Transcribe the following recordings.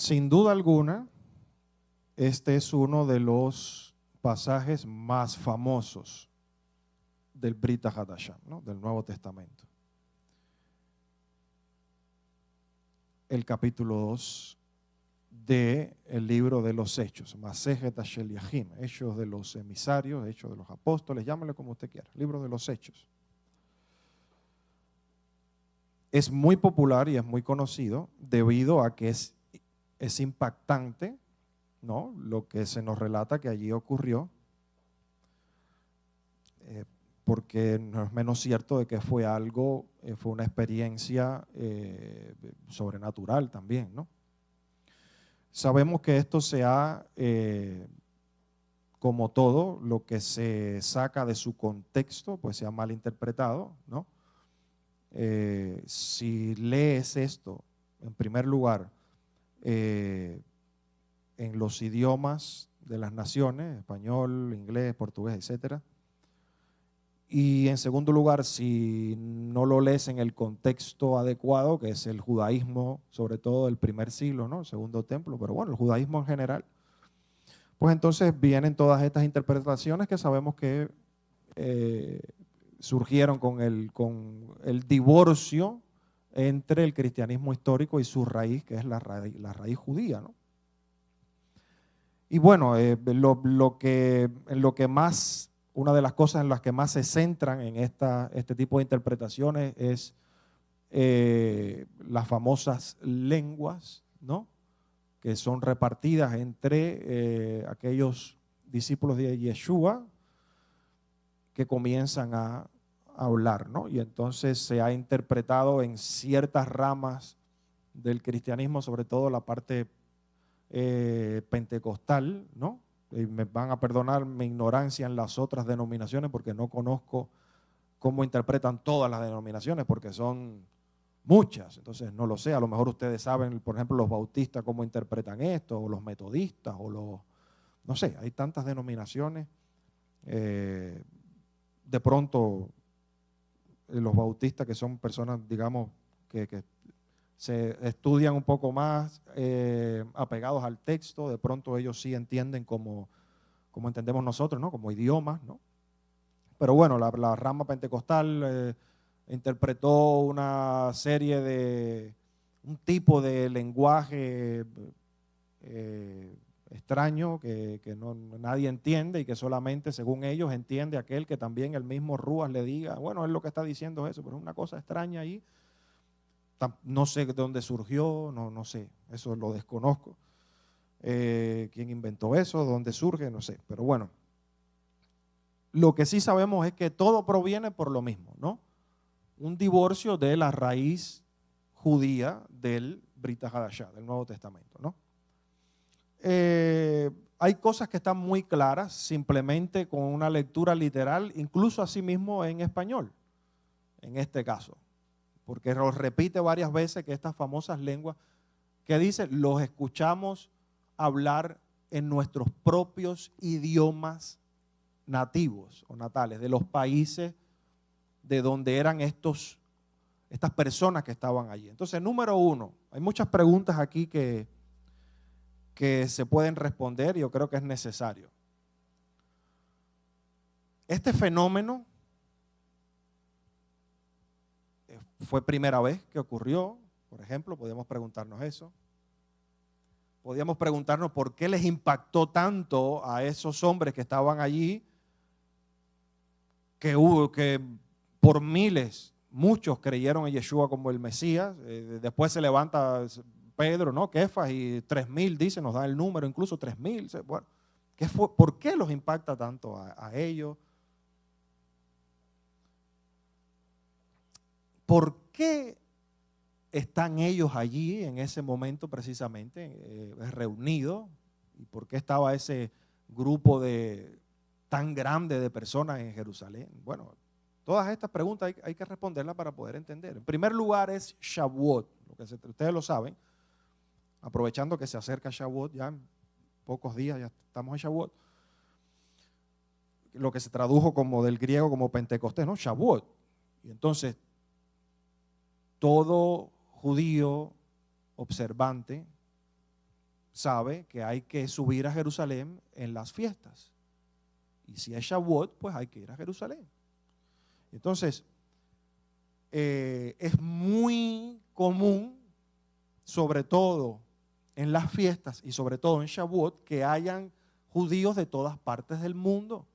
Sin duda alguna, este es uno de los pasajes más famosos del Brit Hadashah, ¿no? Del Nuevo Testamento. El capítulo 2 del libro de los Hechos, Masejet HaSheliachim, Hechos de los emisarios, Hechos de los apóstoles, llámale como usted quiera, libro de los Hechos. Es muy popular y es muy conocido debido a que es impactante, ¿no? Lo que se nos relata que allí ocurrió, porque no es menos cierto de que fue algo, fue una experiencia sobrenatural también, ¿no? Sabemos que esto se ha, como todo, lo que se saca de su contexto, pues se ha malinterpretado, ¿no? Si lees esto, en primer lugar, en los idiomas de las naciones, español, inglés, portugués, etcétera. Y en segundo lugar, si no lo lees en el contexto adecuado, que es el judaísmo, sobre todo del primer siglo, ¿no? El segundo templo, pero bueno, el judaísmo en general, pues entonces vienen todas estas interpretaciones que sabemos que surgieron con el divorcio entre el cristianismo histórico y su raíz, que es la raíz judía, ¿no? Y bueno, una de las cosas en las que más se centran en este tipo de interpretaciones es las famosas lenguas, ¿no? Que son repartidas entre aquellos discípulos de Yeshua que comienzan a hablar, ¿no? Y entonces se ha interpretado en ciertas ramas del cristianismo, sobre todo la parte pentecostal, ¿no? Y me van a perdonar mi ignorancia en las otras denominaciones porque no conozco cómo interpretan todas las denominaciones porque son muchas, entonces no lo sé, a lo mejor ustedes saben, por ejemplo, los bautistas cómo interpretan esto, o los metodistas, o no sé, hay tantas denominaciones. De pronto, los bautistas que son personas, digamos, que se estudian un poco más apegados al texto, de pronto ellos sí entienden como entendemos nosotros, ¿no? Como idiomas, ¿no? Pero bueno, la rama pentecostal interpretó una serie un tipo de lenguaje extraño que nadie entiende y que solamente, según ellos, entiende aquel que también el mismo Rúas le diga, bueno, él lo que está diciendo es eso, pero es una cosa extraña ahí. No sé de dónde surgió, no sé, eso lo desconozco. ¿Quién inventó eso? ¿Dónde surge? No sé, pero bueno. Lo que sí sabemos es que todo proviene por lo mismo, ¿no? Un divorcio de la raíz judía del Brit Hadashah, del Nuevo Testamento, ¿no? Hay cosas que están muy claras simplemente con una lectura literal, incluso así mismo en español, en este caso, porque lo repite varias veces que estas famosas lenguas que dice, los escuchamos hablar en nuestros propios idiomas nativos o natales, de los países de donde eran estas personas que estaban allí. Entonces, número uno, hay muchas preguntas aquí que se pueden responder y yo creo que es necesario. Este fenómeno fue primera vez que ocurrió, por ejemplo, podemos preguntarnos eso. Podríamos preguntarnos por qué les impactó tanto a esos hombres que estaban allí, que por miles, muchos creyeron en Yeshua como el Mesías. Después se levanta Pedro, ¿no? Kefas, y 3,000, dice, nos da el número, incluso 3,000. Bueno, ¿por qué los impacta tanto a ellos? ¿Por qué están ellos allí en ese momento precisamente reunidos? ¿Y por qué estaba ese grupo tan grande de personas en Jerusalén? Bueno, todas estas preguntas hay que responderlas para poder entender. En primer lugar es Shavuot, ustedes lo saben, aprovechando que se acerca Shavuot, ya en pocos días ya estamos en Shavuot, lo que se tradujo como del griego como Pentecostés, ¿no? Shavuot. Y entonces, todo judío observante sabe que hay que subir a Jerusalén en las fiestas. Y si es Shavuot, pues hay que ir a Jerusalén. Entonces, es muy común, sobre todo en las fiestas y sobre todo en Shavuot, que hayan judíos de todas partes del mundo.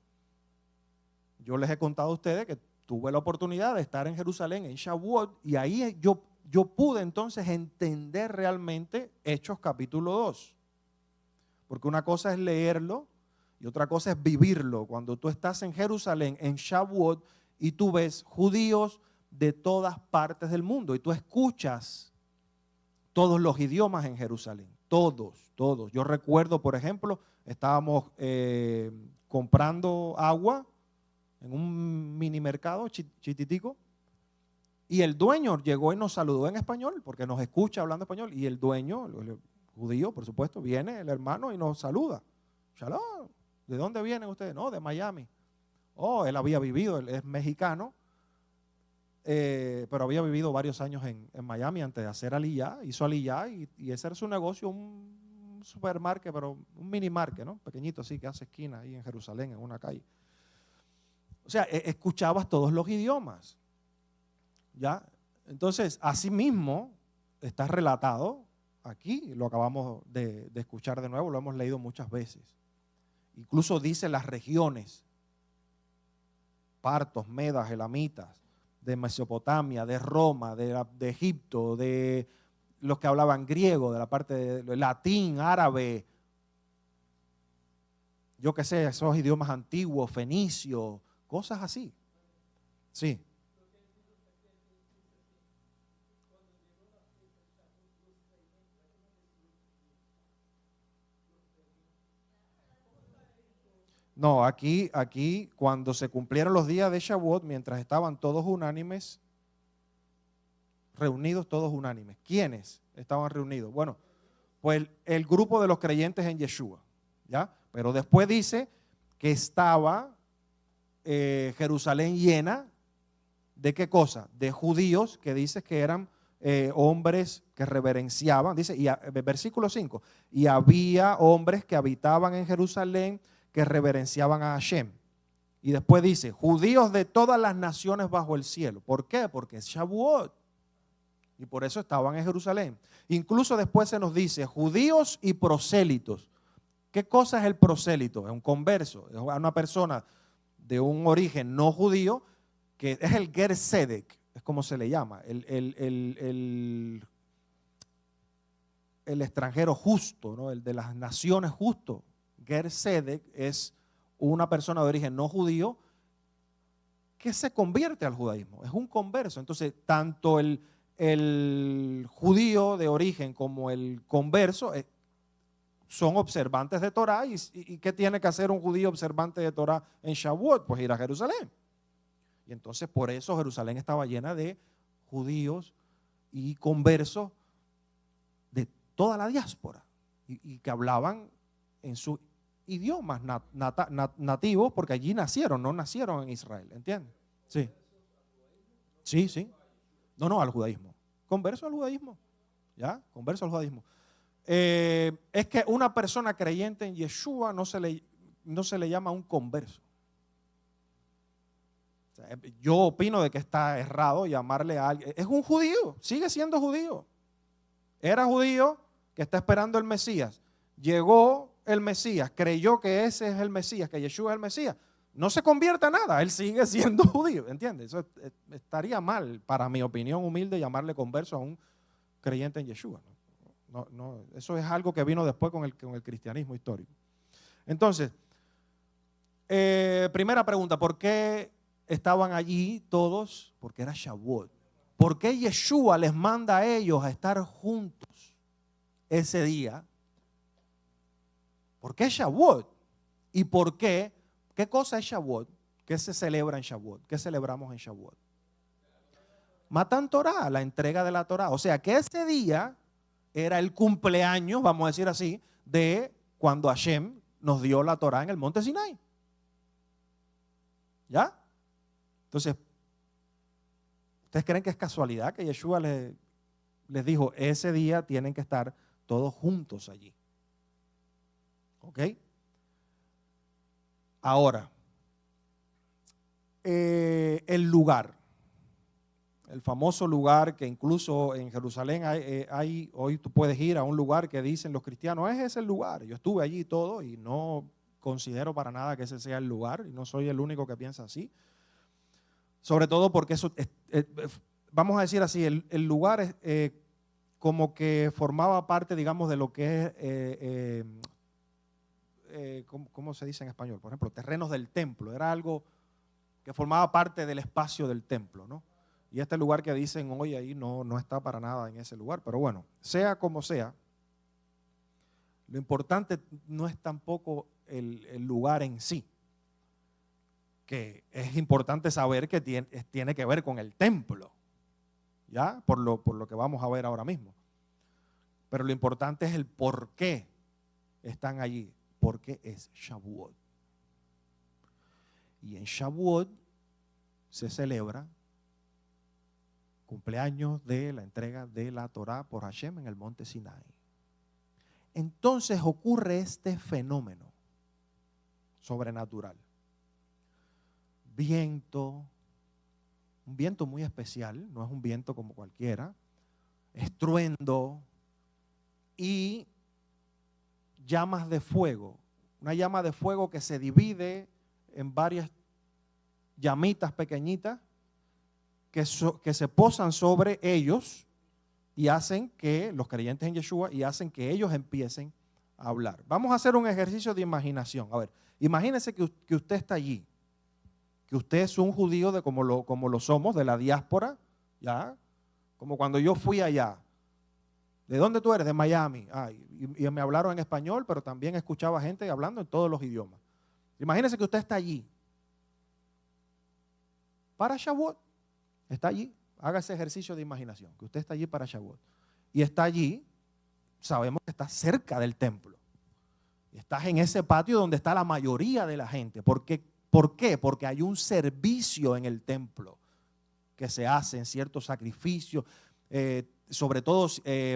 Yo les he contado a ustedes que tuve la oportunidad de estar en Jerusalén en Shavuot y ahí yo pude entonces entender realmente Hechos capítulo 2. Porque una cosa es leerlo y otra cosa es vivirlo. Cuando tú estás en Jerusalén en Shavuot y tú ves judíos de todas partes del mundo y tú escuchas todos los idiomas en Jerusalén, todos. Yo recuerdo, por ejemplo, estábamos comprando agua en un mini mercado chititico y el dueño llegó y nos saludó en español porque nos escucha hablando español y el dueño, el judío, por supuesto, viene el hermano y nos saluda. Shalom, ¿de dónde vienen ustedes? No, de Miami. Oh, él había vivido, él es mexicano, pero había vivido varios años en Miami antes de hacer Aliyah, hizo Aliyah y ese era su negocio, un supermarket, pero un mini market, ¿no? Pequeñito así que hace esquina ahí en Jerusalén, en una calle. O sea, escuchabas todos los idiomas, ¿ya? Entonces, así mismo está relatado aquí, lo acabamos de escuchar de nuevo, lo hemos leído muchas veces. Incluso dice las regiones, partos, medas, elamitas, de Mesopotamia, de Roma, de Egipto, de los que hablaban griego, de la parte de latín, árabe, yo qué sé, esos idiomas antiguos, fenicio, cosas así. Sí. No, aquí cuando se cumplieron los días de Shavuot, mientras estaban todos unánimes, reunidos todos unánimes. ¿Quiénes estaban reunidos? Bueno, pues el grupo de los creyentes en Yeshua, ¿ya? Pero después dice que estaba Jerusalén llena de ¿qué cosa? De judíos que dice que eran hombres que reverenciaban, dice, versículo 5, y había hombres que habitaban en Jerusalén que reverenciaban a Hashem. Y después dice, judíos de todas las naciones bajo el cielo. ¿Por qué? Porque es Shavuot. Y por eso estaban en Jerusalén. Incluso después se nos dice, judíos y prosélitos. ¿Qué cosa es el prosélito? Es un converso, es una persona de un origen no judío, que es el Ger Sedek, es como se le llama, el extranjero justo, ¿no? El de las naciones justo. Ger Sedek es una persona de origen no judío que se convierte al judaísmo, es un converso. Entonces, tanto el judío de origen como el converso son observantes de Torah. ¿Y qué tiene que hacer un judío observante de Torah en Shavuot? Pues ir a Jerusalén. Y entonces por eso Jerusalén estaba llena de judíos y conversos de toda la diáspora y que hablaban en sus idiomas nativos, porque allí nacieron, no nacieron en Israel, ¿entiendes? Sí. Sí. No, al judaísmo. Converso al judaísmo. ¿Ya? Converso al judaísmo. Es que una persona creyente en Yeshua no se le llama un converso. O sea, yo opino de que está errado llamarle a alguien. Es un judío, sigue siendo judío. Era judío que está esperando el Mesías. Llegó el Mesías, creyó que ese es el Mesías, que Yeshua es el Mesías. No se convierte a nada, él sigue siendo judío, ¿entiendes? Eso estaría mal, para mi opinión humilde, llamarle converso a un creyente en Yeshua. No, eso es algo que vino después con el cristianismo histórico. Entonces, primera pregunta, ¿por qué estaban allí todos? Porque era Shavuot. ¿Por qué Yeshua les manda a ellos a estar juntos ese día? ¿Por qué Shavuot? ¿Y por qué? ¿Qué cosa es Shavuot? ¿Qué se celebra en Shavuot? ¿Qué celebramos en Shavuot? Matan Torah, la entrega de la Torah. O sea que ese día era el cumpleaños, vamos a decir así, de cuando Hashem nos dio la Torah en el monte Sinai. ¿Ya? Entonces, ¿ustedes creen que es casualidad que Yeshua les dijo, ese día tienen que estar todos juntos allí? ¿Ok? Ahora, el lugar, el famoso lugar que incluso en Jerusalén hoy tú puedes ir a un lugar que dicen los cristianos, ese es el lugar. Yo estuve allí y todo y no considero para nada que ese sea el lugar y no soy el único que piensa así. Sobre todo porque eso, vamos a decir así, el lugar es como que formaba parte, digamos, de lo que es, ¿cómo se dice en español? Por ejemplo, terrenos del templo. Era algo que formaba parte del espacio del templo, ¿no? Y este lugar que dicen hoy ahí no está para nada en ese lugar. Pero bueno, sea como sea, lo importante no es tampoco el lugar en sí, que es importante saber que tiene que ver con el templo, ¿ya? Por lo que vamos a ver ahora mismo. Pero lo importante es el por qué están allí, porque es Shavuot. Y en Shavuot se celebra cumpleaños de la entrega de la Torá por Hashem en el monte Sinai. Entonces ocurre este fenómeno sobrenatural. Viento, un viento muy especial, no es un viento como cualquiera, estruendo y llamas de fuego. Una llama de fuego que se divide en varias llamitas pequeñitas que se posan sobre ellos y hacen que los creyentes en Yeshua y hacen que ellos empiecen a hablar. Vamos a hacer un ejercicio de imaginación. A ver, imagínense que usted está allí, que usted es un judío de como lo somos, de la diáspora, ¿ya? Como cuando yo fui allá. ¿De dónde tú eres? De Miami. Y me hablaron en español, pero también escuchaba gente hablando en todos los idiomas. Imagínense que usted está allí. Para Shavuot. Está allí. Haga ese ejercicio de imaginación, que usted está allí para Shavuot. Y está allí, sabemos que está cerca del templo. Estás en ese patio donde está la mayoría de la gente. ¿Por qué? Porque hay un servicio en el templo que se hacen ciertos sacrificios, sobre todo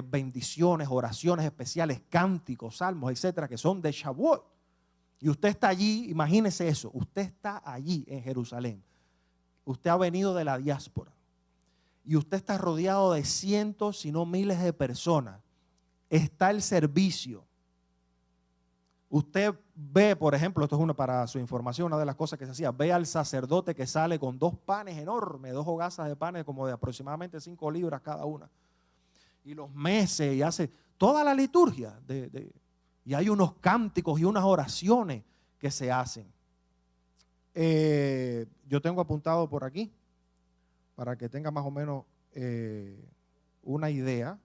bendiciones, oraciones especiales, cánticos, salmos, etcétera, que son de Shavuot. Y usted está allí, imagínese eso, usted está allí en Jerusalén. Usted ha venido de la diáspora y usted está rodeado de cientos, si no miles de personas. Está el servicio. Usted ve, por ejemplo, esto es para su información, una de las cosas que se hacía, ve al sacerdote que sale con 2 panes enormes, 2 hogazas de panes como de aproximadamente 5 libras cada una. Y los mece y hace toda la liturgia. Y hay unos cánticos y unas oraciones que se hacen. Yo tengo apuntado por aquí, para que tenga más o menos una idea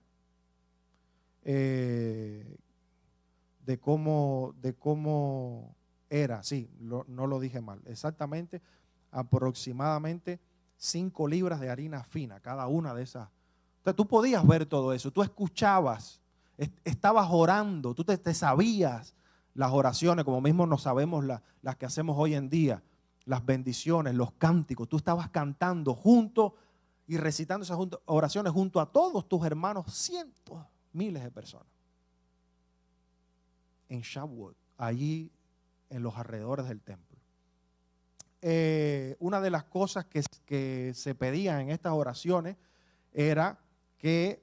de cómo era. Sí, no lo dije mal. Exactamente, aproximadamente 5 libras de harina fina, cada una de esas. Entonces tú podías ver todo eso, tú escuchabas, estabas orando, tú te sabías las oraciones, como mismo no sabemos las que hacemos hoy en día, las bendiciones, los cánticos. Tú estabas cantando junto y recitando esas oraciones junto a todos tus hermanos, cientos, miles de personas. En Shavuot, allí en los alrededores del templo. Una de las cosas que se pedían en estas oraciones era que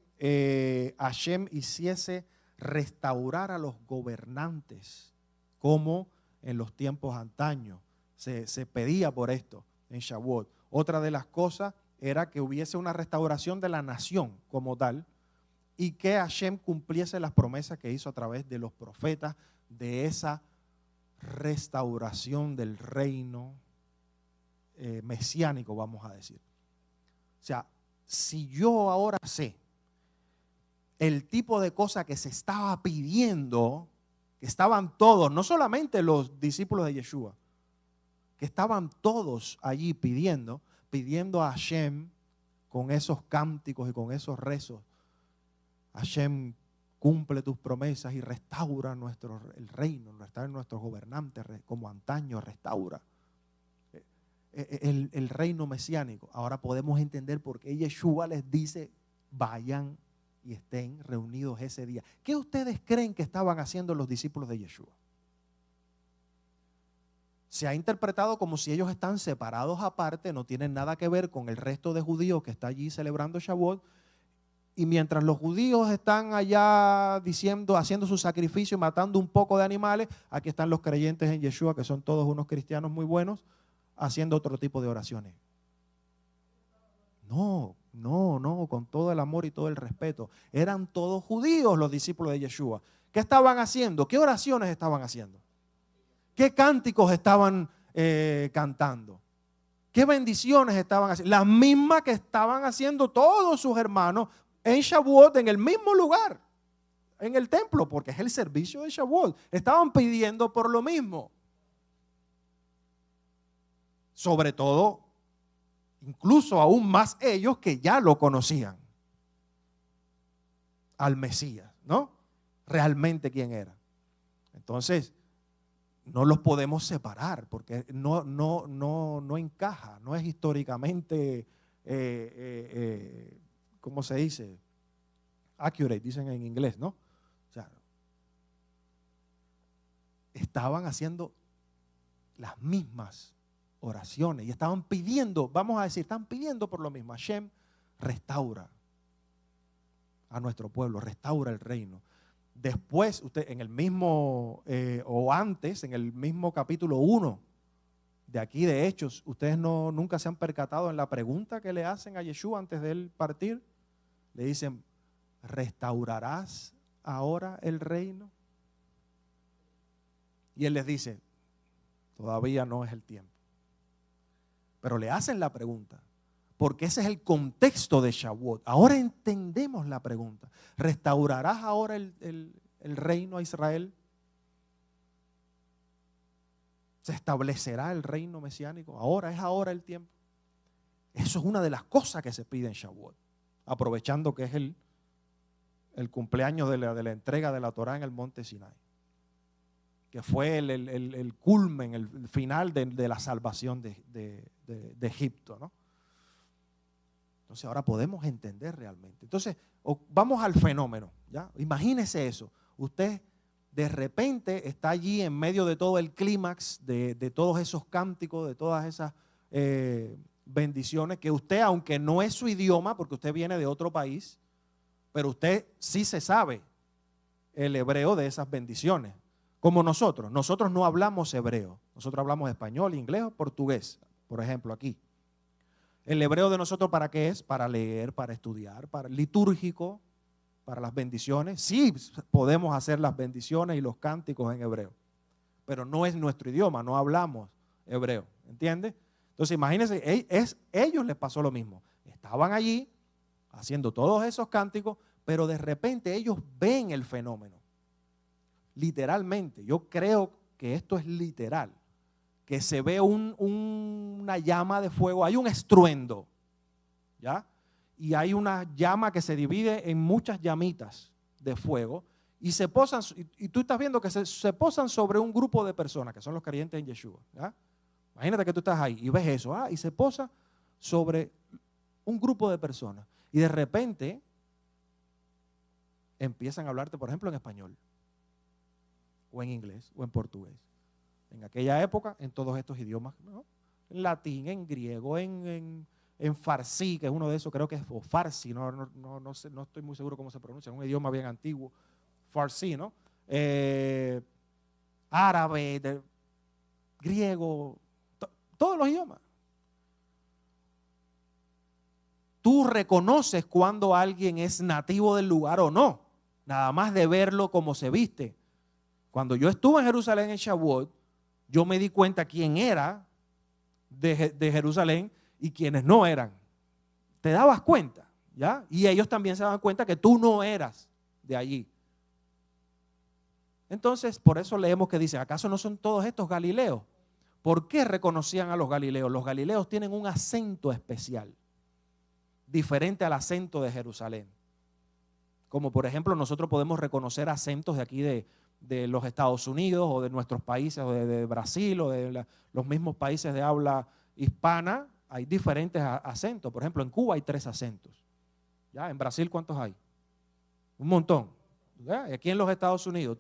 Hashem hiciese restaurar a los gobernantes, como en los tiempos antaños. Se pedía por esto en Shavuot. Otra de las cosas era que hubiese una restauración de la nación como tal, y que Hashem cumpliese las promesas que hizo a través de los profetas de esa restauración del reino mesiánico, vamos a decir. O sea, si yo ahora sé el tipo de cosa que se estaba pidiendo, que estaban todos, no solamente los discípulos de Yeshua, que estaban todos allí pidiendo a Hashem con esos cánticos y con esos rezos. Hashem, cumple tus promesas y restaura el reino, restaura nuestros gobernantes como antaño, restaura el reino mesiánico. Ahora podemos entender por qué Yeshua les dice, vayan y estén reunidos ese día. ¿Qué ustedes creen que estaban haciendo los discípulos de Yeshua? se ha interpretado como si ellos están separados aparte, no tienen nada que ver con el resto de judíos que está allí celebrando Shavuot. Y mientras los judíos están allá diciendo, haciendo su sacrificio y matando un poco de animales, aquí están los creyentes en Yeshua, que son todos unos cristianos muy buenos, haciendo otro tipo de oraciones. No, con todo el amor y todo el respeto. Eran todos judíos los discípulos de Yeshua. ¿Qué estaban haciendo? ¿Qué oraciones estaban haciendo? ¿Qué cánticos estaban cantando? ¿Qué bendiciones estaban haciendo? Las mismas que estaban haciendo todos sus hermanos en Shavuot, en el mismo lugar, en el templo, porque es el servicio de Shavuot. Estaban pidiendo por lo mismo. Sobre todo, incluso aún más ellos que ya lo conocían, al Mesías, ¿no? Realmente quién era. Entonces, no los podemos separar porque no encaja, no es históricamente, ¿cómo se dice? Accurate, dicen en inglés, ¿no? O sea, estaban haciendo las mismas oraciones y estaban pidiendo, vamos a decir, están pidiendo por lo mismo. Hashem, restaura a nuestro pueblo, restaura el reino. Después, usted en el mismo, o antes, en el mismo capítulo 1 de aquí de Hechos, ustedes nunca se han percatado en la pregunta que le hacen a Yeshua antes de él partir. Le dicen, ¿restaurarás ahora el reino? Y él les dice, todavía no es el tiempo. Pero le hacen la pregunta, porque ese es el contexto de Shavuot. Ahora entendemos la pregunta. ¿Restaurarás ahora el reino a Israel? ¿Se establecerá el reino mesiánico? ¿Es ahora el tiempo? Eso es una de las cosas que se pide en Shavuot, aprovechando que es el cumpleaños de la entrega de la Torá en el monte Sinai, que fue el culmen, el final de la salvación de Egipto, ¿no? Entonces ahora podemos entender realmente. Entonces vamos al fenómeno, ¿ya? Imagínese eso. Usted de repente está allí en medio de todo el clímax, de todos esos cánticos, de todas esas bendiciones, que usted, aunque no es su idioma, porque usted viene de otro país, pero usted sí se sabe el hebreo de esas bendiciones. Como nosotros no hablamos hebreo, nosotros hablamos español, inglés o portugués, por ejemplo aquí. El hebreo de nosotros, ¿para qué es? Para leer, para estudiar, para litúrgico, para las bendiciones. Sí podemos hacer las bendiciones y los cánticos en hebreo, pero no es nuestro idioma, no hablamos hebreo, ¿entiende? Entonces imagínense, ellos les pasó lo mismo. Estaban allí haciendo todos esos cánticos, pero de repente ellos ven el fenómeno. Literalmente, yo creo que esto es literal, que se ve una llama de fuego, hay un estruendo, ¿ya? Y hay una llama que se divide en muchas llamitas de fuego y se posan, y tú estás viendo que se posan sobre un grupo de personas, que son los creyentes en Yeshua, ¿ya? Imagínate que tú estás ahí y ves eso, y se posa sobre un grupo de personas y de repente empiezan a hablarte, por ejemplo, en español, o en inglés, o en portugués. En aquella época, en todos estos idiomas, ¿no? En latín, en griego, en farsí, que es uno de esos, creo que es, o farsi, no sé, no estoy muy seguro cómo se pronuncia, es un idioma bien antiguo, farsí, ¿no? Árabe, griego, todos los idiomas. Tú reconoces cuando alguien es nativo del lugar o no, nada más de verlo como se viste. Cuando yo estuve en Jerusalén en Shavuot, yo me di cuenta quién era de Jerusalén y quiénes no eran. Te dabas cuenta, ¿ya? Y ellos también se daban cuenta que tú no eras de allí. Entonces, por eso leemos que dice, ¿acaso no son todos estos galileos? ¿Por qué reconocían a los galileos? Los galileos tienen un acento especial, diferente al acento de Jerusalén. Como por ejemplo, nosotros podemos reconocer acentos de aquí de los Estados Unidos o de nuestros países, o de Brasil o de los mismos países de habla hispana. Hay diferentes acentos. Por ejemplo, en Cuba hay 3 acentos. ¿Ya? En Brasil, ¿cuántos hay? Un montón. ¿Ya? Aquí en los Estados Unidos,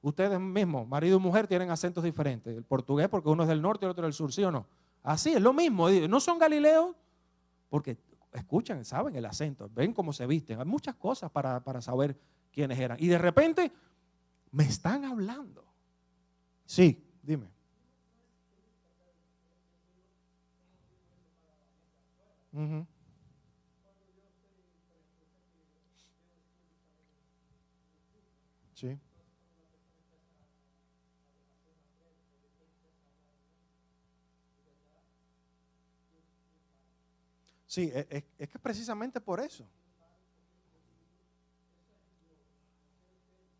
ustedes mismos, marido y mujer, tienen acentos diferentes. El portugués porque uno es del norte y el otro del sur, ¿sí o no? Así, es lo mismo. No son galileos porque escuchan, saben el acento, ven cómo se visten. Hay muchas cosas para saber quiénes eran. Y de repente me están hablando. Sí, dime. Uh-huh. Sí. Sí, es que precisamente por eso.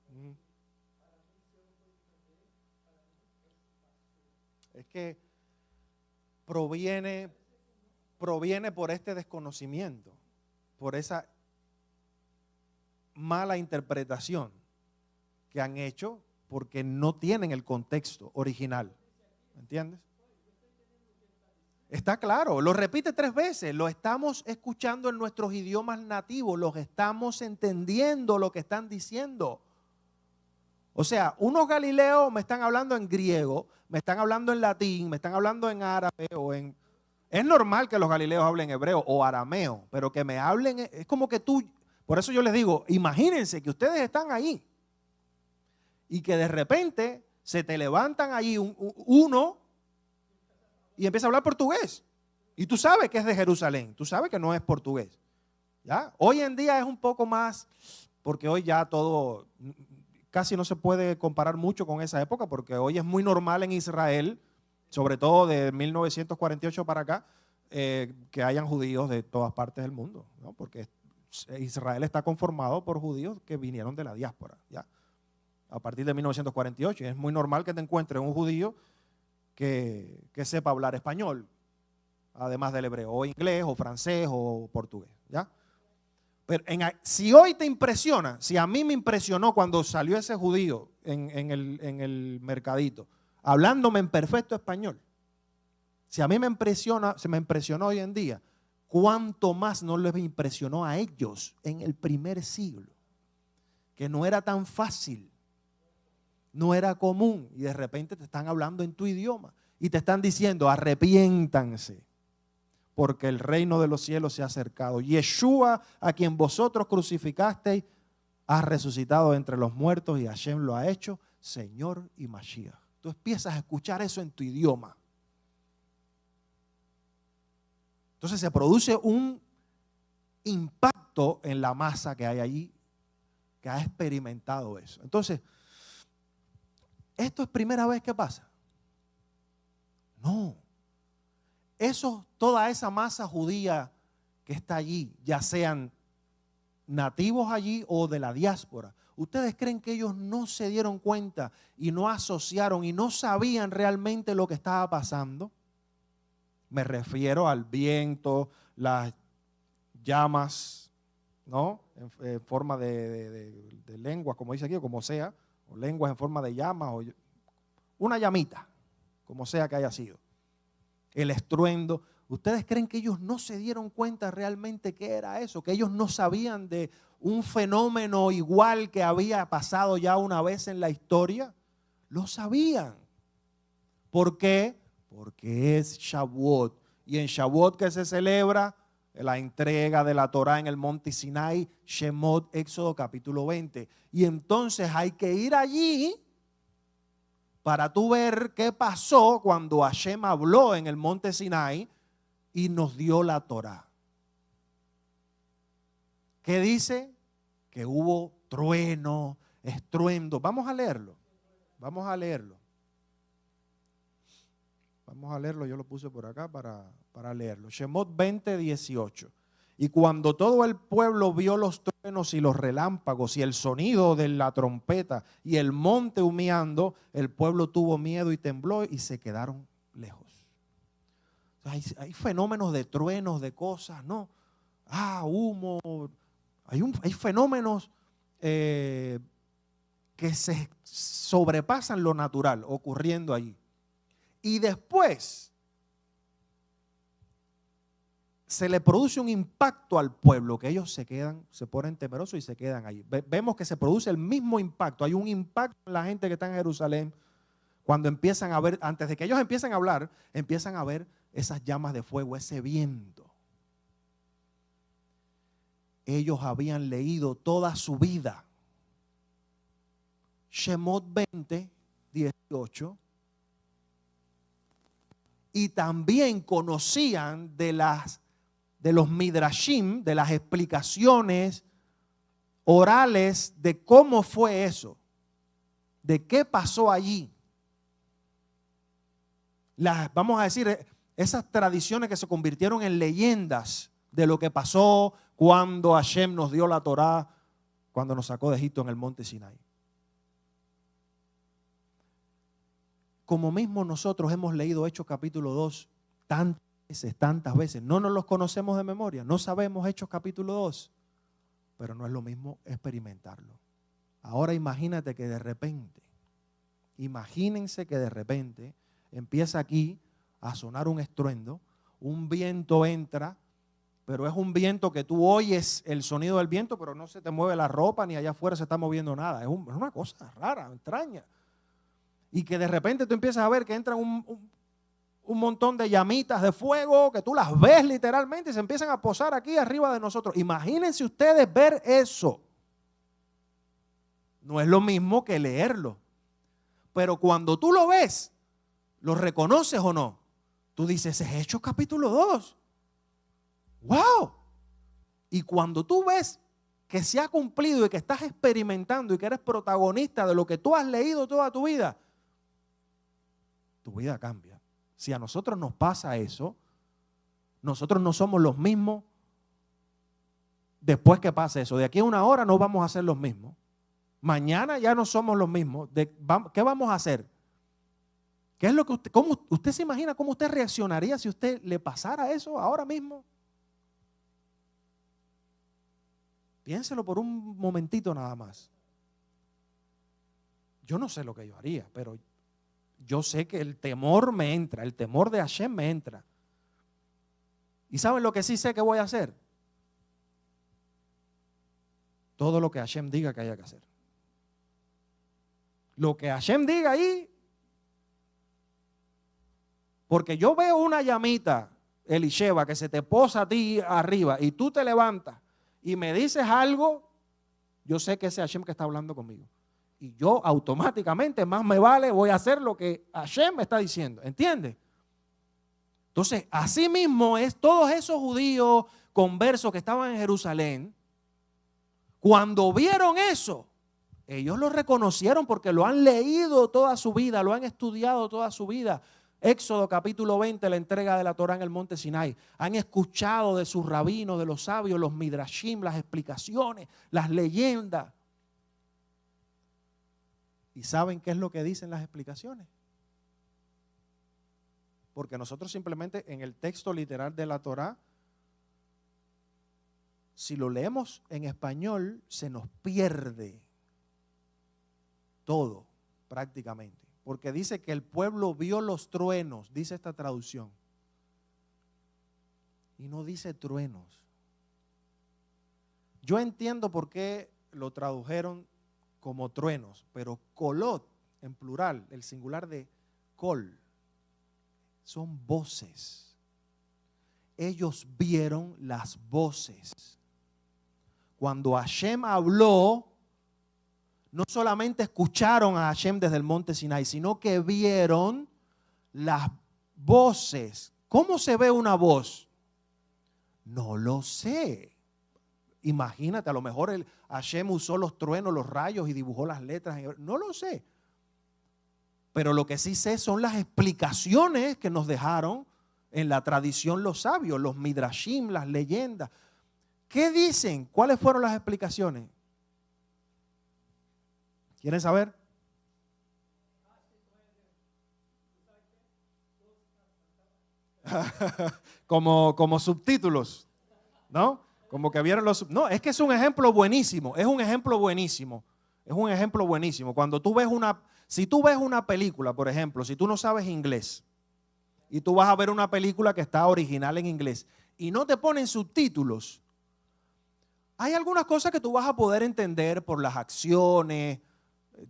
Ujú. Es que proviene, proviene por este desconocimiento, por esa mala interpretación que han hecho porque no tienen el contexto original. ¿Me entiendes? Está claro, lo repite 3 veces, lo estamos escuchando en nuestros idiomas nativos, los estamos entendiendo lo que están diciendo. O sea, unos galileos me están hablando en griego, me están hablando en latín, me están hablando en árabe o en... Es normal que los galileos hablen hebreo o arameo, pero que me hablen, es como que tú, por eso yo les digo, imagínense que ustedes están ahí y que de repente se te levantan ahí uno y empieza a hablar portugués. Y tú sabes que es de Jerusalén, tú sabes que no es portugués. ¿Ya? Hoy en día es un poco más, porque hoy ya todo casi no se puede comparar mucho con esa época, porque hoy es muy normal en Israel, sobre todo de 1948 para acá, que hayan judíos de todas partes del mundo, ¿no? Porque Israel está conformado por judíos que vinieron de la diáspora, ¿ya? A partir de 1948, y es muy normal que te encuentres un judío que sepa hablar español, además del hebreo, o inglés, o francés, o portugués, ¿ya? Pero si hoy te impresiona, si a mí me impresionó cuando salió ese judío en el mercadito, hablándome en perfecto español, si a mí me impresiona, se me impresionó hoy en día, ¿cuánto más no les impresionó a ellos en el primer siglo? Que no era tan fácil, no era común, y de repente te están hablando en tu idioma y te están diciendo, arrepiéntanse, porque el reino de los cielos se ha acercado. Yeshua, a quien vosotros crucificasteis, ha resucitado entre los muertos y Hashem lo ha hecho Señor y Mashiach. Tú empiezas a escuchar eso en tu idioma. Entonces se produce un impacto en la masa que hay allí, que ha experimentado eso. Entonces, ¿esto es primera vez que pasa? No. Toda esa masa judía que está allí, ya sean nativos allí o de la diáspora, ¿ustedes creen que ellos no se dieron cuenta y no asociaron y no sabían realmente lo que estaba pasando? Me refiero al viento, las llamas, ¿no? En forma de lenguas, como dice aquí, o como sea, o lenguas en forma de llamas, o una llamita, como sea que haya sido. El estruendo. ¿Ustedes creen que ellos no se dieron cuenta realmente qué era eso? Que ellos no sabían de un fenómeno igual que había pasado ya una vez en la historia. Lo sabían. ¿Por qué? Porque es Shavuot. Y en Shavuot que se celebra la entrega de la Torá en el monte Sinai, Shemot, Éxodo capítulo 20. Y entonces hay que ir allí para tú ver qué pasó cuando Hashem habló en el monte Sinai y nos dio la Torá. ¿Qué dice? Que hubo trueno, estruendo. Vamos a leerlo. Vamos a leerlo. Vamos a leerlo. Yo lo puse por acá para leerlo. Shemot 20, 18. Y cuando todo el pueblo vio los truenos y los relámpagos y el sonido de la trompeta y el monte humeando, el pueblo tuvo miedo y tembló y se quedaron lejos. Hay fenómenos de truenos, de cosas, ¿no? Humo. Hay fenómenos que se sobrepasan lo natural ocurriendo allí. Y después se le produce un impacto al pueblo, que ellos se ponen temerosos y se quedan ahí. Vemos que se produce el mismo impacto. Hay un impacto en la gente que está en Jerusalén cuando empiezan a ver, antes de que ellos empiecen a hablar, empiezan a ver esas llamas de fuego, ese viento. Ellos habían leído toda su vida. Shemot 20, 18. Y también conocían de los midrashim, de las explicaciones orales de cómo fue eso, de qué pasó allí. Vamos a decir, esas tradiciones que se convirtieron en leyendas de lo que pasó cuando Hashem nos dio la Torá, cuando nos sacó de Egipto en el monte Sinai. Como mismo nosotros hemos leído Hechos capítulo 2 tantas veces, no nos los conocemos de memoria, no sabemos Hechos capítulo 2, pero no es lo mismo experimentarlo. Ahora imagínense que de repente empieza aquí a sonar un estruendo, un viento entra, pero es un viento que tú oyes el sonido del viento, pero no se te mueve la ropa ni allá afuera se está moviendo nada. Es una cosa rara, extraña. Y que de repente tú empiezas a ver que entran un montón de llamitas de fuego, que tú las ves literalmente y se empiezan a posar aquí arriba de nosotros. Imagínense ustedes ver eso. No es lo mismo que leerlo. Pero cuando tú lo ves, ¿lo reconoces o no? Tú dices, es Hechos capítulo 2. ¡Wow! Y cuando tú ves que se ha cumplido y que estás experimentando y que eres protagonista de lo que tú has leído toda tu vida cambia. Si a nosotros nos pasa eso, nosotros no somos los mismos después que pase eso. De aquí a una hora no vamos a ser los mismos. Mañana ya no somos los mismos. ¿Qué vamos a hacer? ¿Qué es lo que usted se imagina cómo usted reaccionaría si usted le pasara eso ahora mismo? Piénselo por un momentito nada más. Yo no sé lo que yo haría, pero yo sé que el temor me entra, el temor de Hashem me entra. ¿Y saben lo que sí sé que voy a hacer? Todo lo que Hashem diga que haya que hacer. Lo que Hashem diga ahí, porque yo veo una llamita, Elisheva, que se te posa a ti arriba y tú te levantas y me dices algo, yo sé que ese Hashem que está hablando conmigo. Y yo automáticamente, más me vale, voy a hacer lo que Hashem me está diciendo. ¿Entiendes? Entonces, así mismo es todos esos judíos conversos que estaban en Jerusalén, cuando vieron eso, ellos lo reconocieron porque lo han leído toda su vida, lo han estudiado toda su vida. Éxodo capítulo 20, la entrega de la Torá en el monte Sinai. Han escuchado de sus rabinos, de los sabios, los midrashim, las explicaciones, las leyendas. ¿Y saben qué es lo que dicen las explicaciones? Porque nosotros simplemente en el texto literal de la Torá, si lo leemos en español, se nos pierde todo prácticamente. Porque dice que el pueblo vio los truenos, dice esta traducción. Y no dice truenos. Yo entiendo por qué lo tradujeron como truenos, pero kolot en plural, el singular de kol, son voces. Ellos vieron las voces. Cuando Hashem habló, no solamente escucharon a Hashem desde el monte Sinai, sino que vieron las voces. ¿Cómo se ve una voz? No lo sé. Imagínate, a lo mejor Hashem usó los truenos, los rayos y dibujó las letras. No lo sé. Pero lo que sí sé son las explicaciones que nos dejaron en la tradición los sabios, los midrashim, las leyendas. ¿Qué dicen? ¿Cuáles fueron las explicaciones? ¿Quieren saber? como subtítulos, ¿no? Como que vieron los... No, es que es un ejemplo buenísimo, es un ejemplo buenísimo, es un ejemplo buenísimo. Cuando tú ves si tú ves una película, por ejemplo, si tú no sabes inglés y tú vas a ver una película que está original en inglés y no te ponen subtítulos, hay algunas cosas que tú vas a poder entender por las acciones,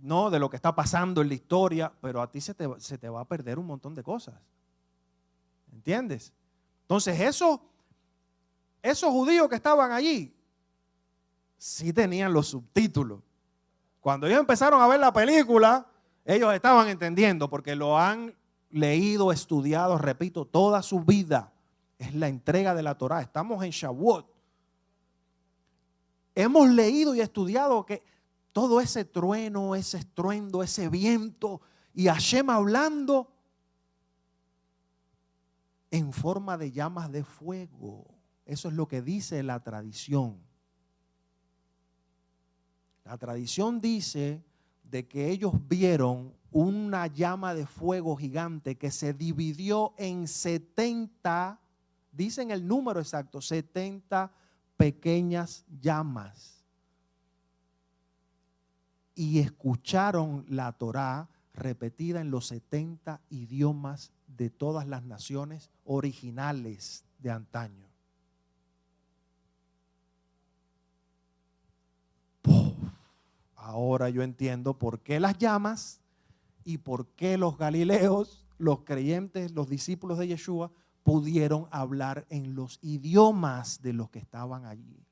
¿no?, de lo que está pasando en la historia, pero a ti se te va a perder un montón de cosas. ¿Entiendes? Entonces esos judíos que estaban allí sí tenían los subtítulos. Cuando ellos empezaron a ver la película, ellos estaban entendiendo porque lo han leído, estudiado, repito, toda su vida. Es la entrega de la Torá. Estamos en Shavuot. Hemos leído y estudiado que todo ese trueno, ese estruendo, ese viento y Hashem hablando en forma de llamas de fuego. Eso es lo que dice la tradición. La tradición dice de que ellos vieron una llama de fuego gigante que se dividió en 70, dicen el número exacto, 70 pequeñas llamas. Y escucharon la Torá repetida en los 70 idiomas de todas las naciones originales de antaño. ¡Puf! Ahora yo entiendo por qué las llamas y por qué los galileos, los creyentes, los discípulos de Yeshua, pudieron hablar en los idiomas de los que estaban allí.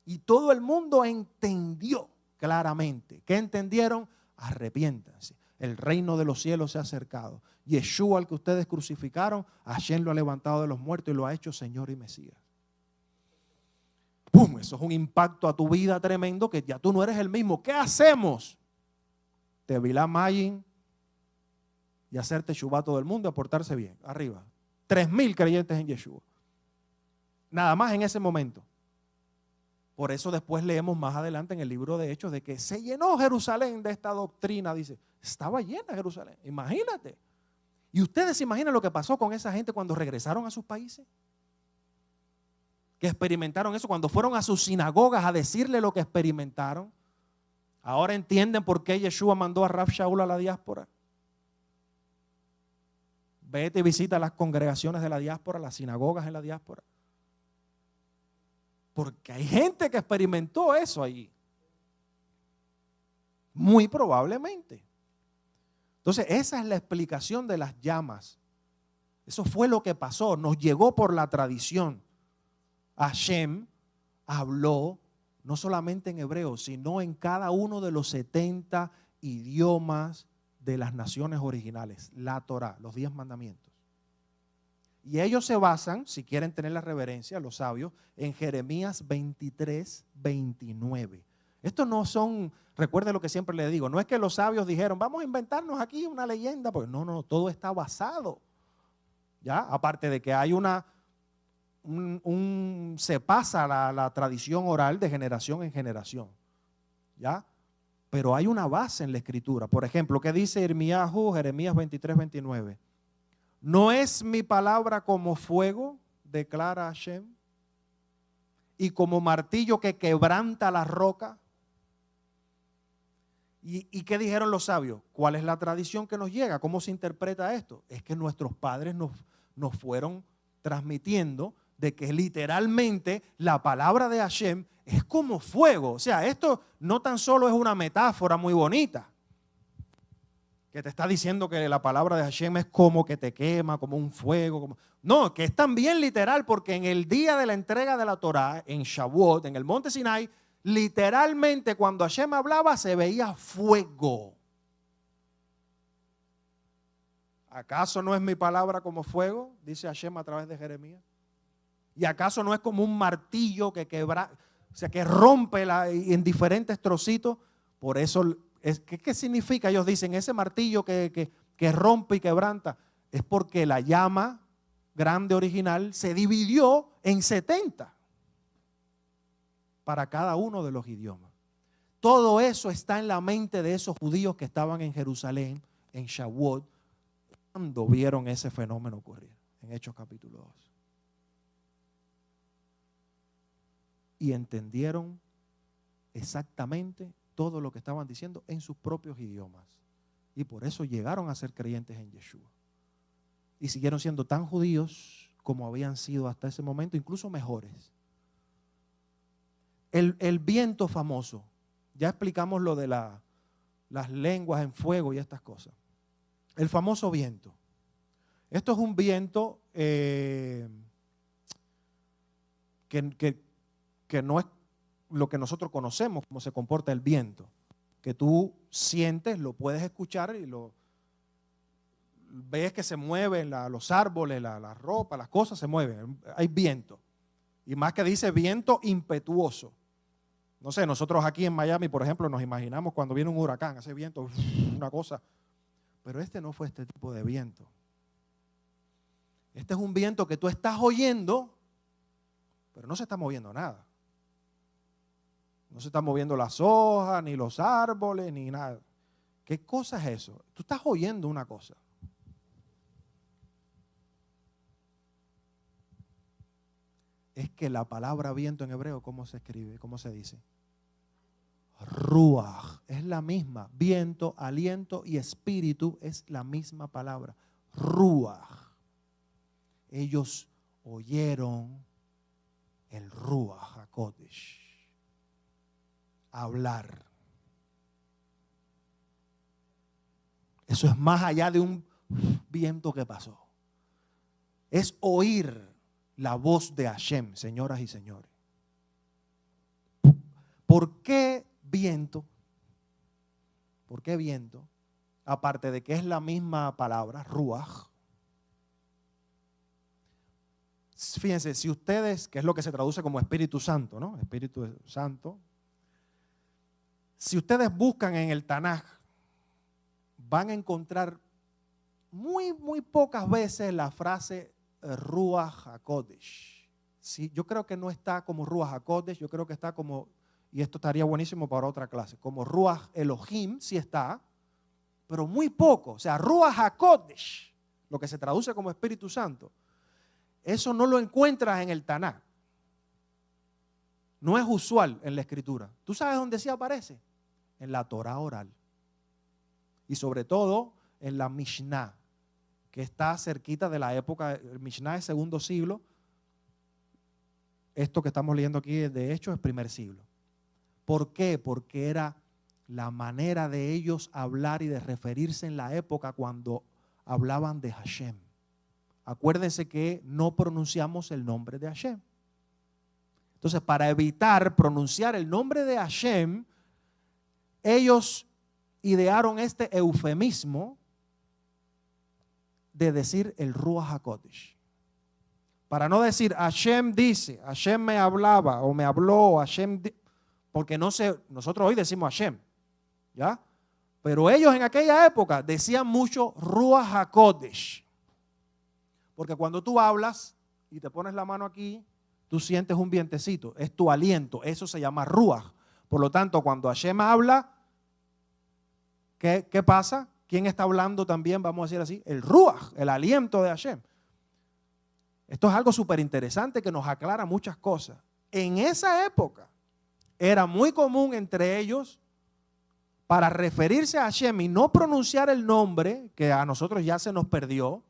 Y todo el mundo entendió claramente. ¿Qué entendieron? Arrepiéntanse. El reino de los cielos se ha acercado. Yeshua, al que ustedes crucificaron, Hashem lo ha levantado de los muertos y lo ha hecho Señor y Mesías. ¡Pum! Eso es un impacto a tu vida tremendo, que ya tú no eres el mismo. ¿Qué hacemos? Tevilá Mayin y hacerte Teshuvá todo el mundo, a portarse bien. Arriba. 3,000 creyentes en Yeshua. Nada más en ese momento. Por eso después leemos más adelante en el libro de Hechos de que se llenó Jerusalén de esta doctrina. Dice, estaba llena Jerusalén. Imagínate. ¿Y ustedes se imaginan lo que pasó con esa gente cuando regresaron a sus países? Que experimentaron eso, cuando fueron a sus sinagogas a decirle lo que experimentaron. Ahora entienden por qué Yeshua mandó a Rav Shaul a la diáspora. Vete y visita las congregaciones de la diáspora, las sinagogas en la diáspora. Porque hay gente que experimentó eso allí. Muy probablemente. Entonces, esa es la explicación de las llamas. Eso fue lo que pasó. Nos llegó por la tradición. Hashem habló no solamente en hebreo, sino en cada uno de los 70 idiomas de las naciones originales. La Torá, los 10 mandamientos. Y ellos se basan, si quieren tener la reverencia, los sabios, en Jeremías 23, 29. Estos no son, recuerde lo que siempre les digo, no es que los sabios dijeron, vamos a inventarnos aquí una leyenda, porque no, todo está basado. ¿Ya? Aparte de que hay se pasa la tradición oral de generación en generación. ¿Ya? Pero hay una base en la escritura. Por ejemplo, ¿qué dice Jeremías 23, 29? ¿No es mi palabra como fuego, declara Hashem, y como martillo que quebranta la roca? ¿Y qué dijeron los sabios? ¿Cuál es la tradición que nos llega? ¿Cómo se interpreta esto? Es que nuestros padres nos fueron transmitiendo de que literalmente la palabra de Hashem es como fuego. O sea, esto no tan solo es una metáfora muy bonita, que te está diciendo que la palabra de Hashem es como que te quema, como un fuego. No, que es también literal, porque en el día de la entrega de la Torá, en Shavuot, en el monte Sinai, literalmente cuando Hashem hablaba se veía fuego. ¿Acaso no es mi palabra como fuego? Dice Hashem a través de Jeremías. ¿Y acaso no es como un martillo que quebra, o sea, que rompe en diferentes trocitos? Por eso, ¿qué significa? Ellos dicen, ese martillo que rompe y quebranta, es porque la llama grande original se dividió en 70 para cada uno de los idiomas. Todo eso está en la mente de esos judíos que estaban en Jerusalén, en Shavuot, cuando vieron ese fenómeno ocurrir, en Hechos capítulo 2. Y entendieron exactamente todo lo que estaban diciendo en sus propios idiomas. Y por eso llegaron a ser creyentes en Yeshua. Y siguieron siendo tan judíos como habían sido hasta ese momento, incluso mejores. El viento famoso, ya explicamos lo de las lenguas en fuego y estas cosas. El famoso viento. Esto es un viento que no es lo que nosotros conocemos, cómo se comporta el viento. Que tú sientes, lo puedes escuchar y lo ves que se mueven los árboles, la ropa, las cosas se mueven. Hay viento. Y más que dice viento impetuoso. No sé, nosotros aquí en Miami, por ejemplo, nos imaginamos cuando viene un huracán, ese viento, una cosa. Pero este no fue este tipo de viento. Este es un viento que tú estás oyendo, pero no se está moviendo nada. No se están moviendo las hojas, ni los árboles, ni nada. ¿Qué cosa es eso? Tú estás oyendo una cosa. Es que la palabra viento en hebreo, ¿cómo se escribe? ¿Cómo se dice? Ruach. Es la misma. Viento, aliento y espíritu es la misma palabra. Ruach. Ellos oyeron el Ruach HaKodesh hablar. Eso es más allá de un viento que pasó. Es oír la voz de Hashem, señoras y señores. ¿Por qué viento? ¿Por qué viento? Aparte de que es la misma palabra, Ruach. Fíjense, si ustedes, que es lo que se traduce como Espíritu Santo, ¿no? Espíritu Santo. Si ustedes buscan en el Tanaj, van a encontrar muy pocas veces la frase Ruach HaKodesh. Sí, yo creo que no está como Ruach HaKodesh, yo creo que está como, y esto estaría buenísimo para otra clase, como Ruach Elohim, sí está, pero muy poco. O sea, Ruach HaKodesh, lo que se traduce como Espíritu Santo, eso no lo encuentras en el Tanaj. No es usual en la Escritura. ¿Tú sabes dónde sí aparece? En la Torah oral. Y sobre todo en la Mishnah, que está cerquita de la época, el Mishnah es segundo siglo. Esto que estamos leyendo aquí, de hecho, es primer siglo. ¿Por qué? Porque era la manera de ellos hablar y de referirse en la época cuando hablaban de Hashem. Acuérdense que no pronunciamos el nombre de Hashem. Entonces, para evitar pronunciar el nombre de Hashem, ellos idearon este eufemismo de decir el Ruach HaKodesh. Para no decir Hashem dice, Hashem me hablaba o me habló, Hashem porque no sé, nosotros hoy decimos Hashem, ¿ya? Pero ellos en aquella época decían mucho Ruach HaKodesh. Porque cuando tú hablas y te pones la mano aquí, tú sientes un vientecito, es tu aliento, eso se llama Ruach. Por lo tanto, cuando Hashem habla, ¿qué pasa? ¿Quién está hablando también, vamos a decir así? El Ruach, el aliento de Hashem. Esto es algo súper interesante que nos aclara muchas cosas. En esa época era muy común entre ellos, para referirse a Hashem y no pronunciar el nombre, que a nosotros ya se nos perdió,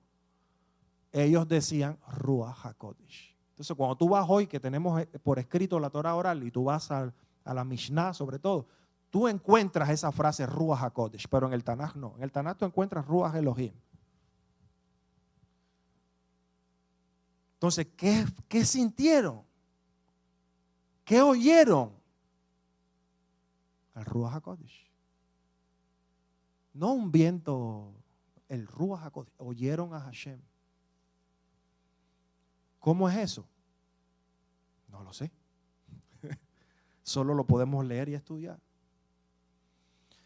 ellos decían Ruach HaKodesh. Entonces, cuando tú vas hoy, que tenemos por escrito la Torah oral, y tú vas a la Mishnah sobre todo, tú encuentras esa frase Ruach HaKodesh, pero en el Tanaj no. En el Tanaj tú encuentras Ruach Elohim. Entonces, ¿qué sintieron? ¿Qué oyeron? El Ruach HaKodesh. No un viento, el Ruach HaKodesh. Oyeron a Hashem. ¿Cómo es eso? No lo sé. Solo lo podemos leer y estudiar.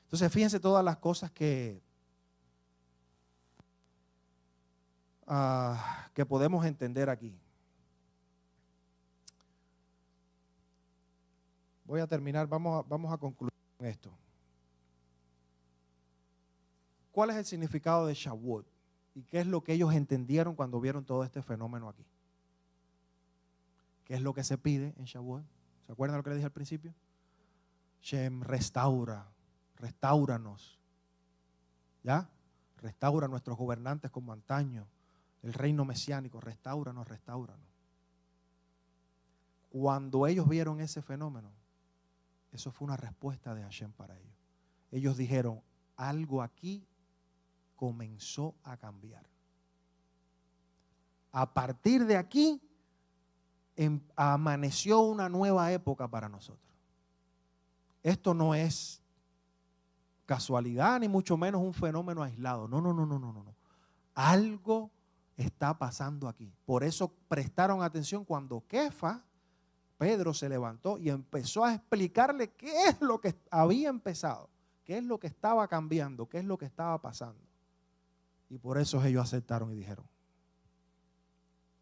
Entonces, fíjense todas las cosas que podemos entender aquí. Voy a terminar, vamos a concluir con esto. ¿Cuál es el significado de Shavuot? ¿Y qué es lo que ellos entendieron cuando vieron todo este fenómeno aquí? ¿Qué es lo que se pide en Shavuot? ¿Se acuerdan lo que les dije al principio? Shem, restáuranos. ¿Ya? Restaura a nuestros gobernantes como antaño. el reino mesiánico, restáuranos, restáuranos. Cuando ellos vieron ese fenómeno, eso fue una respuesta de Hashem para ellos. Ellos dijeron, algo aquí comenzó a cambiar. A partir de aquí, amaneció una nueva época para nosotros. Esto no es casualidad, ni mucho menos un fenómeno aislado. No. Algo está pasando aquí. Por eso prestaron atención cuando Kefa, Pedro, se levantó y empezó a explicarle qué es lo que había empezado, qué es lo que estaba cambiando, qué es lo que estaba pasando. Y por eso ellos aceptaron y dijeron,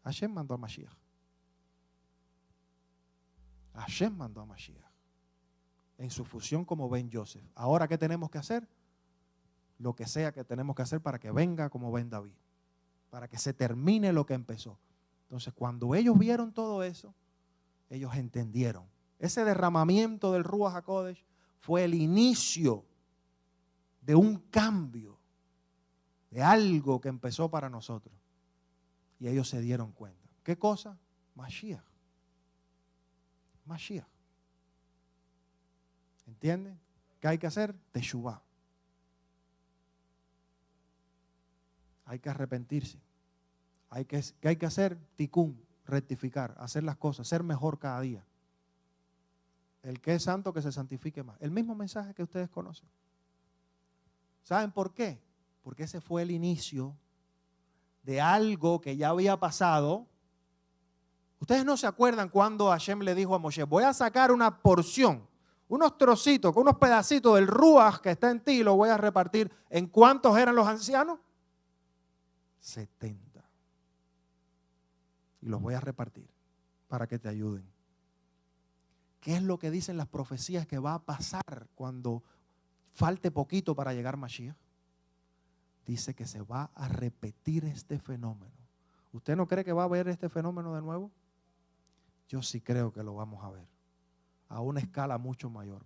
Hashem mandó a Mashiach. Hashem mandó a Mashiach en su fusión como Ben Yosef. Ahora, ¿qué tenemos que hacer? Lo que sea que tenemos que hacer para que venga como Ben David, para que se termine lo que empezó. Entonces, cuando ellos vieron todo eso, ellos entendieron. Ese derramamiento del Ruach HaKodesh fue el inicio de un cambio, de algo que empezó para nosotros. Y ellos se dieron cuenta. ¿Qué cosa? Mashiach. Mashiach. ¿Entienden? ¿Qué hay que hacer? Teshuvah. Hay que arrepentirse. ¿Qué hay que hacer? Tikkun, rectificar, hacer las cosas, ser mejor cada día. El que es santo, que se santifique más. El mismo mensaje que ustedes conocen. ¿Saben por qué? Porque ese fue el inicio de algo que ya había pasado. Ustedes no se acuerdan cuando Hashem le dijo a Moshe, voy a sacar una porción, unos trocitos, unos pedacitos del Ruach que está en ti y lo voy a repartir. ¿En cuántos eran los ancianos? 70. Y los voy a repartir para que te ayuden. ¿Qué es lo que dicen las profecías que va a pasar cuando falte poquito para llegar Mashiach? Dice que se va a repetir este fenómeno. ¿Usted no cree que va a haber este fenómeno de nuevo? Yo sí creo que lo vamos a ver, a una escala mucho mayor.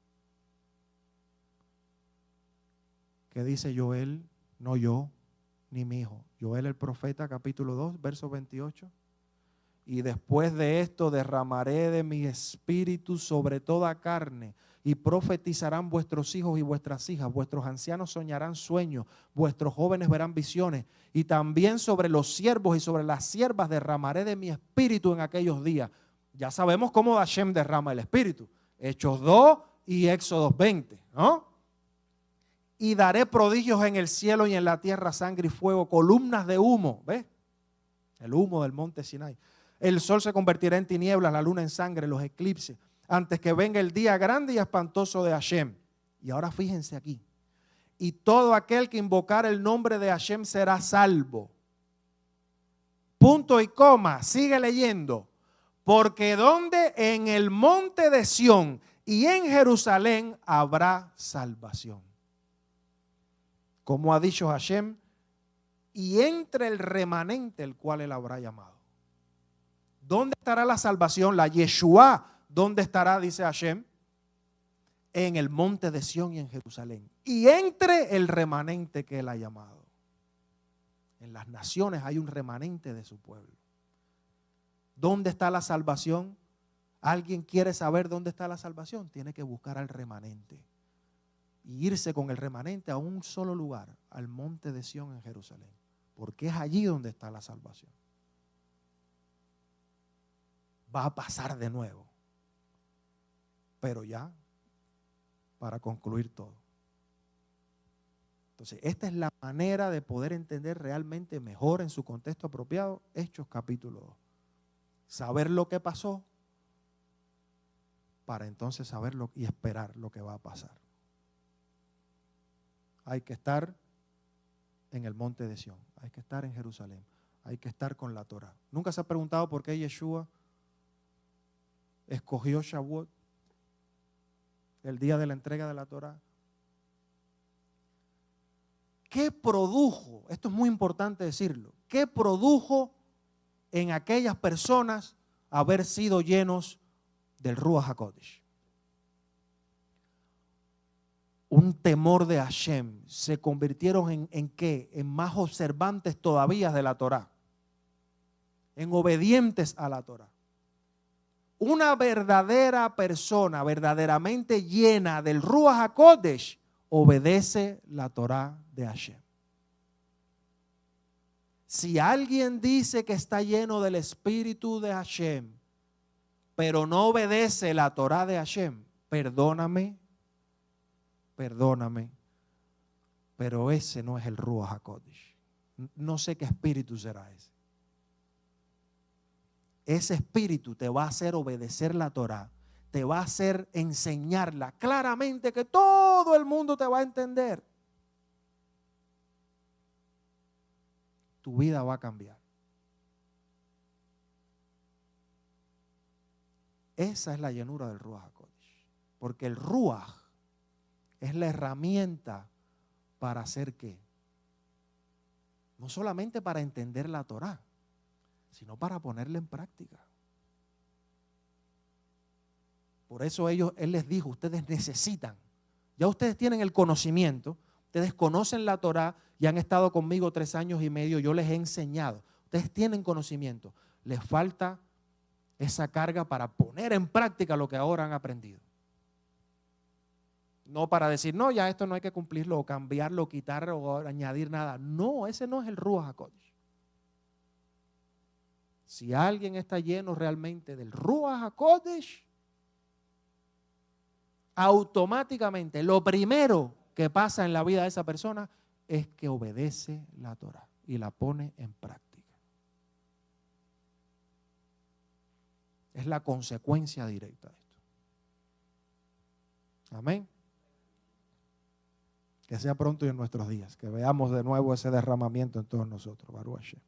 ¿Qué dice Joel? No yo, ni mi hijo. Joel el profeta, capítulo 2, verso 28. Y después de esto derramaré de mi espíritu sobre toda carne, y profetizarán vuestros hijos y vuestras hijas, vuestros ancianos soñarán sueños, vuestros jóvenes verán visiones, y también sobre los siervos y sobre las siervas derramaré de mi espíritu en aquellos días. Ya sabemos cómo Hashem derrama el espíritu. Hechos 2 y Éxodo 20, ¿no? Y daré prodigios en el cielo y en la tierra, sangre y fuego, columnas de humo, ¿ves? El humo del monte Sinai. El sol se convertirá en tinieblas, la luna en sangre, los eclipses, antes que venga el día grande y espantoso de Hashem. Y ahora fíjense aquí. Y todo aquel que invocar el nombre de Hashem será salvo. Punto y coma, sigue leyendo. Porque donde en el monte de Sión y en Jerusalén habrá salvación. Como ha dicho Hashem, y entre el remanente el cual él habrá llamado. ¿Dónde estará la salvación? La Yeshua, ¿dónde estará? Dice Hashem. En el monte de Sión y en Jerusalén. Y entre el remanente que él ha llamado. En las naciones hay un remanente de su pueblo. ¿Dónde está la salvación? ¿Alguien quiere saber dónde está la salvación? Tiene que buscar al remanente. Y irse con el remanente a un solo lugar, al monte de Sión en Jerusalén. Porque es allí donde está la salvación. Va a pasar de nuevo. Pero ya, para concluir todo. Entonces, esta es la manera de poder entender realmente mejor en su contexto apropiado Hechos capítulo 2. Saber lo que pasó para entonces saberlo y esperar lo que va a pasar. Hay que estar en el monte de Sión, hay que estar en Jerusalén, hay que estar con la Torah. ¿Nunca se ha preguntado por qué Yeshua escogió Shavuot, el día de la entrega de la Torah? ¿Qué produjo? Esto es muy importante decirlo. ¿Qué produjo en aquellas personas haber sido llenos del Ruach HaKodesh? Un temor de Hashem. Se convirtieron en ¿qué? En más observantes todavía de la Torah. en obedientes a la Torah. Una verdadera persona, verdaderamente llena del Ruach HaKodesh, obedece la Torah de Hashem. Si alguien dice que está lleno del Espíritu de Hashem, pero no obedece la Torah de Hashem, perdóname, pero ese no es el Ruach HaKodesh. No sé qué espíritu será ese. Ese espíritu te va a hacer obedecer la Torah, te va a hacer enseñarla claramente que todo el mundo te va a entender. Tu vida va a cambiar. Esa es la llenura del Ruach HaKodesh. Porque el Ruach es la herramienta para hacer ¿qué? No solamente para entender la Torah, sino para ponerla en práctica. Por eso él les dijo, ustedes necesitan, ya ustedes tienen el conocimiento, ustedes conocen la Torah y han estado conmigo 3 años y medio, yo les he enseñado, ustedes tienen conocimiento, les falta esa carga para poner en práctica lo que ahora han aprendido. No para decir, no, ya esto no hay que cumplirlo o cambiarlo, o quitar o añadir nada. No, ese no es el Ruach HaKodesh. Si alguien está lleno realmente del Ruach HaKodesh, automáticamente lo primero que pasa en la vida de esa persona es que obedece la Torah y la pone en práctica. Es la consecuencia directa de esto. Amén. Que sea pronto y en nuestros días, que veamos de nuevo ese derramamiento en todos nosotros. Baruch Hashem.